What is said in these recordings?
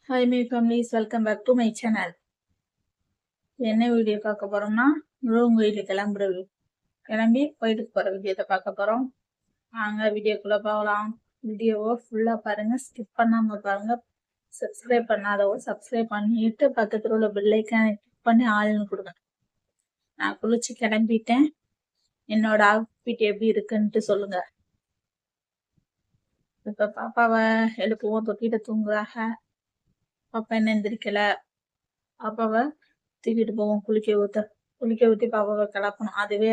Hi my families, welcome back to my channel. என்ன video பார்க்க போறோம்னா முருகன் கோயிலுக்கு கிளம்பி கோயிலுக்கு போற வீடியோத்தை பார்க்க போறோம். வாங்க வீடியோக்குள்ள போகலாம். வீடியோவை ஃபுல்லா பாருங்க, ஸ்கிப் பண்ணாம பாருங்க. சப்ஸ்கிரைப் பண்ணாதவோ சப்ஸ்கிரைப் பண்ணிட்டு பக்கத்துல உள்ள பெல் ஐக்கானை கிளிக் பண்ணி ஆள்னு கொடுங்க. நான் குளிச்சு கிளம்பிட்டேன். என்னோட அவுட்ஃபிட் எப்படி இருக்குன்ட்டு சொல்லுங்க. இப்ப பாப்பாவை எழுப்புவோம், தொட்டிட்டு தூங்குறாங்க. பாப்பா என்ன எந்திரிக்கல. பாப்பாவை தூக்கிட்டு போவோம், குளிக்க ஊத்தி பாப்பாவை கிளப்பணும். அதுவே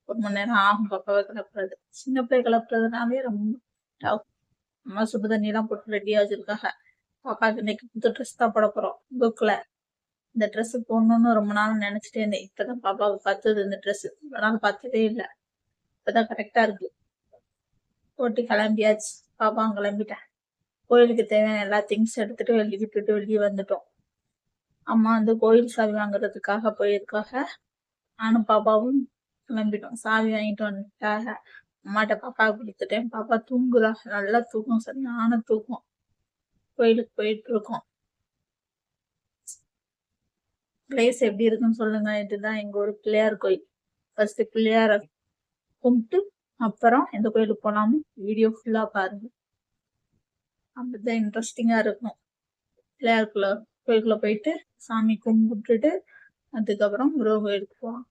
1 மணி நேரம் ஆகும் பாப்பாவை கிளப்புறது. சின்ன பிள்ளை கிளப்புறதுனாலே ரொம்ப அம்மா சுடு தண்ணி எல்லாம் போட்டு ரெடியா வச்சிருக்காங்க. பாப்பாவுக்கு இன்னைக்கு புது ட்ரெஸ் தான் போட போறோம். புக்ல இந்த ட்ரெஸ் போடணும்னு ரொம்ப நாள் நினைச்சிட்டே இருந்தேன். இப்பதான் பாப்பாவுக்கு பார்த்தது இந்த ட்ரெஸ். ரொம்ப நாள் பார்த்ததே இல்லை. இப்பதான் கரெக்டா இருக்கு. போட்டு கிளம்பியாச்சு. பாப்பாவும் கிளம்பிட்டேன். கோயிலுக்கு தேவையான எல்லா திங்ஸ் எடுத்துட்டு வெளியே வந்துட்டோம். அம்மா கோயில் சாவி வாங்குறதுக்காக போயிருக்காக. நானும் பாப்பாவும் கிளம்பிட்டோம். சாவி வாங்கிட்டு வந்துட்டாக. அம்மாட்ட பாப்பாவுக்கு கொடுத்துட்டேன். பாப்பா தூங்குறா, நல்லா தூக்கம். சரி, நானும் தூக்கம். கோயிலுக்கு போயிட்டு இருக்கோம். பிளேஸ் எப்படி இருக்குன்னு சொல்லுங்க. இதுதான் எங்க ஒரு பிள்ளையார் கோயில். ஃபர்ஸ்ட் பிள்ளையார கும்பிட்டு அப்புறம் எந்த கோயிலுக்கு போனாலும் வீடியோ ஃபுல்லா பாருங்க. அப்படிதான் இன்ட்ரெஸ்டிங்கா இருக்கும். பிள்ளையாருக்குள்ள கோயிலுக்குள்ள போயிட்டு சாமி கும்பிட்டுட்டு அதுக்கப்புறம் முருகன் கோயிலுக்கு போவோம்.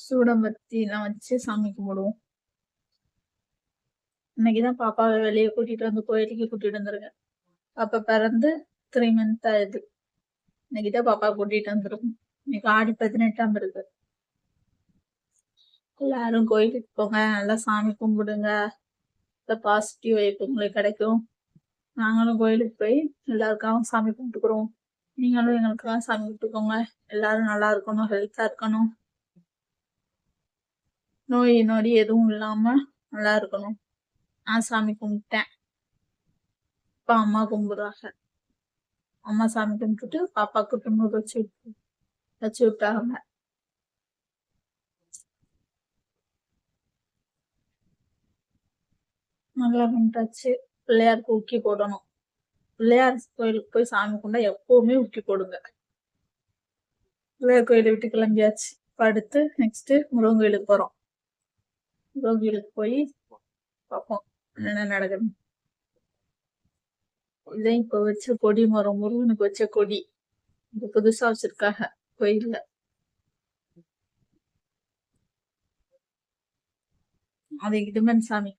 சூடம்பத்தி எல்லாம் வச்சு சாமி கும்பிடுவோம். இன்னைக்குதான் பாப்பாவை வெளியே கூட்டிட்டு கோயிலுக்கு கூட்டிட்டு வந்துருங்க. பாப்பா பிறந்து 3 months ஆகுது. இன்னைக்குதான் பாப்பா கூட்டிட்டு வந்துருக்கும். இன்னைக்கு ஆடி 18ஆம் இருக்கு. எல்லாரும் கோயிலுக்கு போங்க, நல்லா சாமி கும்பிடுங்க. பாசிட்டிவ் வைப் உங்களுக்கு கிடைக்கும். நாங்களும் கோயிலுக்கு போய் எல்லாருக்காகவும் சாமி கும்பிட்டுக்கிறோம். நீங்களும் எங்களுக்காக சாமி கும்பிட்டுக்கோங்க. எல்லாரும் நல்லா இருக்கணும், ஹெல்த்தா இருக்கணும், நோய் நொடி எதுவும் இல்லாம நல்லா இருக்கணும். நான் சாமி கும்பிட்டேன். இப்ப அம்மா கும்பிடுறாங்க. அம்மா சாமி கும்பிட்டுட்டு பாப்பாக்கு துண்ணூறு வச்சு விட்டாங்க. நல்லா கும்பிட்டாச்சு. பிள்ளையாருக்கு உக்கி போடணும். பிள்ளையார் கோயிலுக்கு போய் சாமி கும்பிட்டா எப்பவுமே உக்கி போடுங்க. பிள்ளையார் கோயிலை விட்டு கிளம்பியாச்சு. அடுத்து நெக்ஸ்ட் முருகன் கோயிலுக்கு போறோம். முருகன் கோயிலுக்கு போய் பார்ப்போம் என்ன நடக்குது. இதான் இப்ப வச்ச கொடி மரம், முருகனுக்கு வச்ச கொடி. இது புதுசா வச்சிருக்காங்க கோயில்ல. அது இடுமன் சாமி.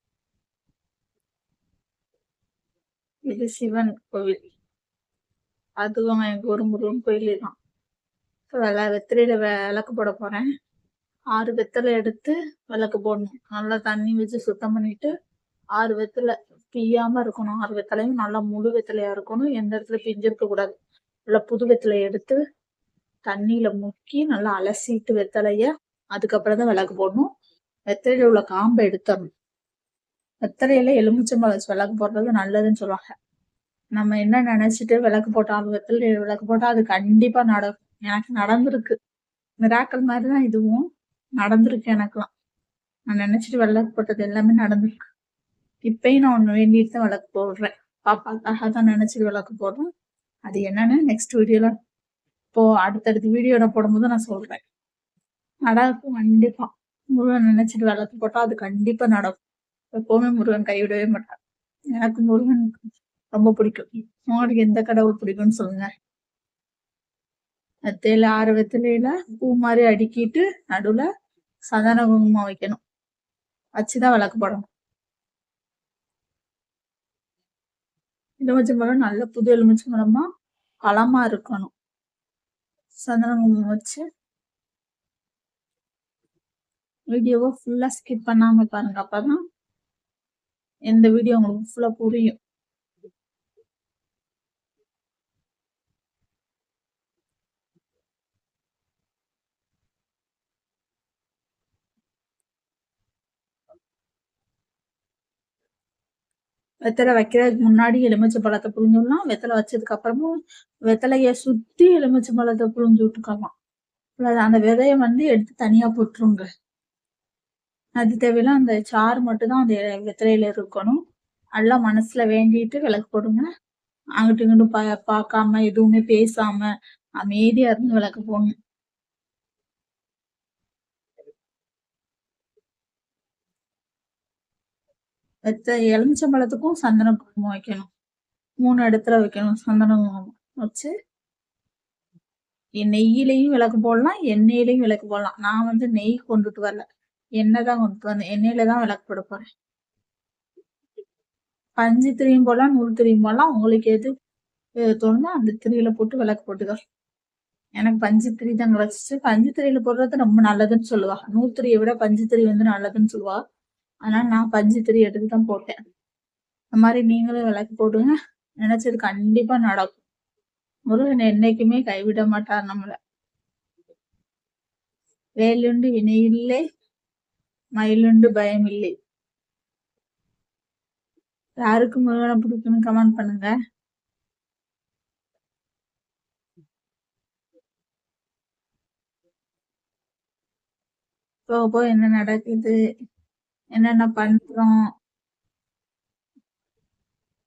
இது சிவன் கோவில். அதுவும் எங்க ஒரு முருகன் கோயிலே தான். வெத்திரையில விளக்கு போட போறேன். 6 வெத்தலை எடுத்து விளக்கு போடணும். நல்லா தண்ணி வச்சு சுத்தம் பண்ணிட்டு 6 வெத்தலை பிய்யாம இருக்கணும். 6 வெத்தலையும் நல்லா முழு வெத்தலையா இருக்கணும். எந்த இடத்துல பிஞ்சு இருக்க கூடாது. நல்லா புது வெத்தலையை எடுத்து தண்ணியில முக்கி நல்லா அலசிட்டு வெத்தலைய அதுக்கப்புறம் தான் விளக்கு போடணும். வெத்தலையில உள்ள காம்பை எடுத்துடணும். வெத்தலையில எலுமிச்சம்பழம் வச்சு விளக்கு போடுறது நல்லதுன்னு சொல்லுவாங்க. நம்ம என்ன நினைச்சிட்டு விளக்கு போட்டாலும் வெத்தலை விளக்கு போட்டா அது கண்டிப்பா நடக்கும். எனக்கு நடந்திருக்கு. மிராக்கள் மாதிரிதான் இதுவும் நடந்திருக்கு எனக்குலாம். நான் நினைச்சிட்டு விளக்கு போட்டது எல்லாமே நடந்திருக்கு. இப்பயும் நான் ஒண்ணு வேண்டிட்டு தான் விளக்கு போடுறேன். பாப்பாக்காக தான் நினைச்சிட்டு விளக்கு போடுறேன். அது என்னன்னு நெக்ஸ்ட் வீடியோல இப்போ அடுத்தடுத்த வீடியோல போடும்போது நான் சொல்றேன். நடக்கும் கண்டிப்பா. முருகன் நினைச்சிட்டு விளக்கு போட்டா அது கண்டிப்பா நடக்கும். எப்பவுமே முருகன் கைவிடவே மாட்டார். எனக்கு முருகன் ரொம்ப பிடிக்கும். உங்களுக்கு எந்த கடவுள் பிடிக்கும்னு சொல்லுங்க. வெத்தையில 6 வெத்திலையில பூ மாதிரி அடுக்கிட்டு நடுவுல சந்தன குங்குமம் வைக்கணும். வச்சுதான் விளக்கு போடணும். எலுமிச்சம்பழம் நல்ல புது எலுமிச்சம்பழமா பழமா இருக்கணும். சந்தன குங்குமம் வச்சு வீடியோவை ஃபுல்லா ஸ்கிப் பண்ணாம பாருங்க. அப்பதான் எந்த வீடியோ உங்களுக்கு ஃபுல்லா புரியும். வெத்தலை வைக்கிறதுக்கு முன்னாடி எலுமிச்சை பழத்தை புரிஞ்சுடலாம். வெத்தலை வச்சதுக்கு அப்புறமும் வெத்தலைய சுத்தி எலுமிச்சை பழத்தை புரிஞ்சு விட்டுக்கலாம். அந்த விதைய எடுத்து தனியா போட்டுருங்க. அது தேவையில்ல. அந்த சாறு மட்டும் தான் அந்த வெத்தலையில இருக்கணும். நல்லா மனசுல வேண்டிட்டு விளக்கு போடுங்க. அங்கிட்டு இங்கிட்டும் பார்க்காம எதுவுமே பேசாம அமைதியா இருந்து விளக்கு போடணும். எலுமிச்சம்பழத்துக்கும் சந்தன குங்குமம் வைக்கணும். 3 இடத்துல வைக்கணும் சந்தன குங்குமம் வச்சு. நெய்யிலையும் விளக்கு போடலாம், எண்ணெயிலையும் விளக்கு போடலாம். நான் வந்து நெய் கொண்டுட்டு வரல, எண்ணெய் தான் கொண்டுட்டு வந்தேன். எண்ணெயில தான் விளக்கு போட போறேன். பஞ்சு திரியும் போடலாம், நூல் திரியும் போடலாம். உங்களுக்கு எது தோணுதோ அந்த திரியில போட்டு விளக்கு போட்டுக்க. எனக்கு பஞ்சு திரி தான் கிடைச்சிச்சு. பஞ்சு திரியில போடுறது ரொம்ப நல்லதுன்னு சொல்லுவா. நூல் திரியை விட பஞ்சு திரி வந்து நல்லதுன்னு சொல்லுவா. அதனால நான் பஞ்சு திரி எடுத்து தான் போட்டேன். இந்த மாதிரி நீங்களும் விளக்கு போடுங்க, நினைச்சது கண்டிப்பா நடக்கும். முருகன் என்னைக்குமே கைவிட மாட்டார் நம்மள. வேலுண்டு வினையில்லை, மயிலுண்டு பயம் இல்லை. யாருக்கு முருகனை பிடிக்குன்னு கமெண்ட் பண்ணுங்க. போக என்ன நடக்குது, என்னென்ன பண்றோம்,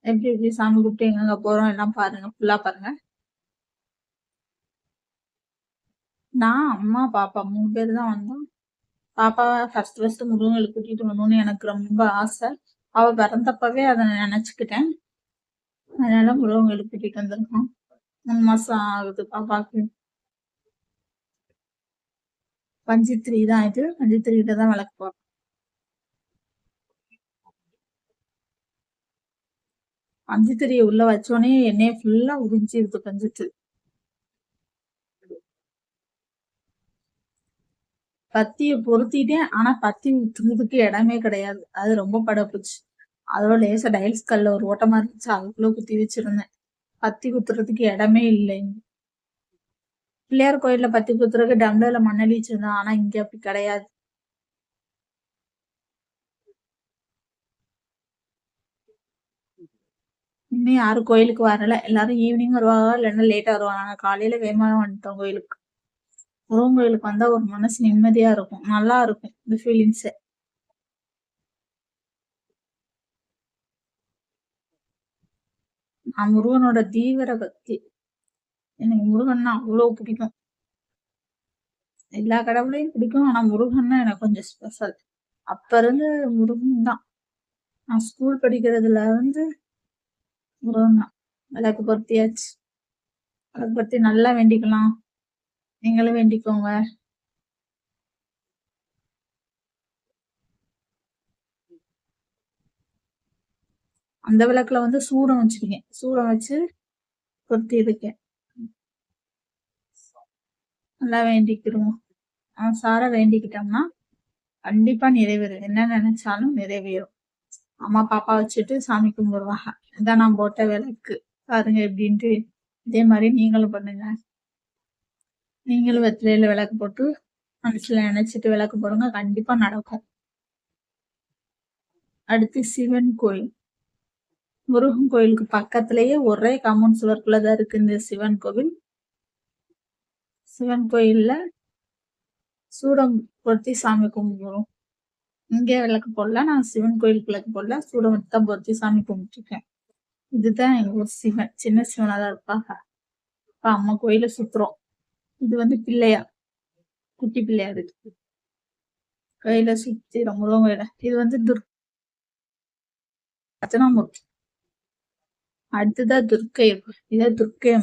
எப்படி எப்படி சாமி கூப்பிட்டு எங்க போறோம் எல்லாம் பாருங்க, ஃபுல்லா பாருங்க. நான் அம்மா பாப்பா 3 பேர் தான் வந்தோம். பாப்பாவை ஃபர்ஸ்ட் முருகனுக்கு கூட்டிட்டு வரணும்னு எனக்கு ரொம்ப ஆசை. அவ பிறந்தப்பவே அதை நினைச்சுக்கிட்டேன். அதனால முருகனுக்கு கூட்டிட்டு வந்திருக்கோம். 3 மாசம் ஆகுது பாப்பாக்கு. பஞ்சுத்திரி தான் இது. பஞ்சுத்திரிகிட்ட தான் விளக்கு போறோம். பஞ்சுத்திரியை உள்ள வச்சோடனே எண்ணெயை ஃபுல்லா உறிஞ்சிருது பஞ்சுத்திரி. பத்திய பொருத்திட்டேன், ஆனா பத்தி ஊத்துறதுக்கு இடமே கிடையாது. அது ரொம்ப படப்புச்சு. அதோட லேசா டைல்ஸ் கல்ல ஒரு ஓட்டமா இருந்துச்சு, அதுக்குள்ள குத்தி வச்சிருந்தேன். பத்தி குத்துறதுக்கு இடமே இல்லை. பிள்ளையார் கோயில்ல பத்தி குத்துறதுக்கு டம்ளர்ல மண்ணெண்ணெய் வச்சிருந்தேன், ஆனா இங்க அப்படி கிடையாது. இன்னும் யாரும் கோயிலுக்கு வரல. எல்லாரும் ஈவினிங் வருவாங்க, இல்லைன்னா லேட்டா வருவாங்க. காலையில வேகமா வந்துட்டோம் கோயிலுக்கு. முருகன் கோயிலுக்கு வந்தா ஒரு மனசு நிம்மதியா இருக்கும், நல்லா இருக்கும் இந்த ஃபீலிங்ஸ். நான் முருகனோட தீவிர பக்தி. எனக்கு முருகன்னா அவ்வளவு பிடிக்கும். எல்லா கடவுளையும் பிடிக்கும், ஆனா முருகன்னா எனக்கு கொஞ்சம் ஸ்பெஷல். அப்ப இருந்து முருகன் தான். நான் ஸ்கூல் படிக்கிறதுல இருந்து முருகன் தான். விளக்கு பொருத்தியாச்சு. விளக்கு பொருத்தி நல்லா வேண்டிக்கலாம். நீங்களும் வேண்டிக்கோங்க. அந்த விளக்குல வந்து சூடம் வச்சிருக்கேன். சூடம் வச்சு பொருத்தி இருக்கேன். நல்லா வேண்டிக்கிறோம். சார வேண்டிக்கிட்டோம்னா கண்டிப்பா நிறைவேறும். என்ன நினைச்சாலும் நிறைவேறும். அம்மா பாப்பா வச்சுட்டு சாமி கும்பிடுவாங்க. இதான் நான் போட்ட விளக்கு பாருங்க எப்படின்ட்டு. இதே மாதிரி நீங்களும் பண்ணுங்க. நீங்களும் வெத்திலையில விளக்கு போட்டு மனசுல நினைச்சிட்டு விளக்கு போடுங்க, கண்டிப்பா நடக்கும். அடுத்து சிவன் கோயில். முருகன் கோயிலுக்கு பக்கத்திலேயே ஒரே காம்பவுண்ட் சுவருக்குள்ளதான் இருக்கு இந்த சிவன் கோவில். சிவன் கோயில்ல சூடம் பொருத்தி சாமி கும்பிடுறோம். இங்கே விளக்கு போடல, நான் சிவன் கோயிலுக்கு விளக்கு போடல, சூடம் தான் பொருத்தி சாமி கும்பிட்டுருக்கேன். இதுதான் எங்க ஊர் சிவன். சின்ன சிவனாதான் இருப்பாங்க. இப்ப அம்மா கோயில சுத்துறோம். இது வந்து பிள்ளையார், குட்டி பிள்ளையார். இது கோயில சுத்தி முருகன் கோயில. இது வந்து தட்சிணாமூர்த்தி. அடுத்ததான் துர்க்கை. இத துர்க்கை.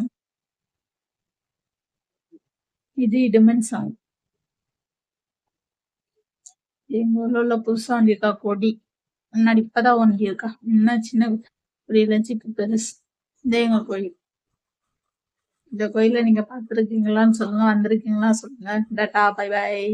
இது இடுமன் சாமி. எங்க ஊர்ல உள்ள புதுசா வந்திருக்கா கொடி. முன்னாடி இப்பதான் வந்திருக்கா. இன்னும் சின்ன கொடி இருந்துச்சு, இப்ப பெருசு. இந்த எங்க கோயில். இந்த கோயில நீங்க பாத்துருக்கீங்களான்னு சொல்லுங்க, வந்திருக்கீங்களா சொல்லுங்க. Tata, bye bye.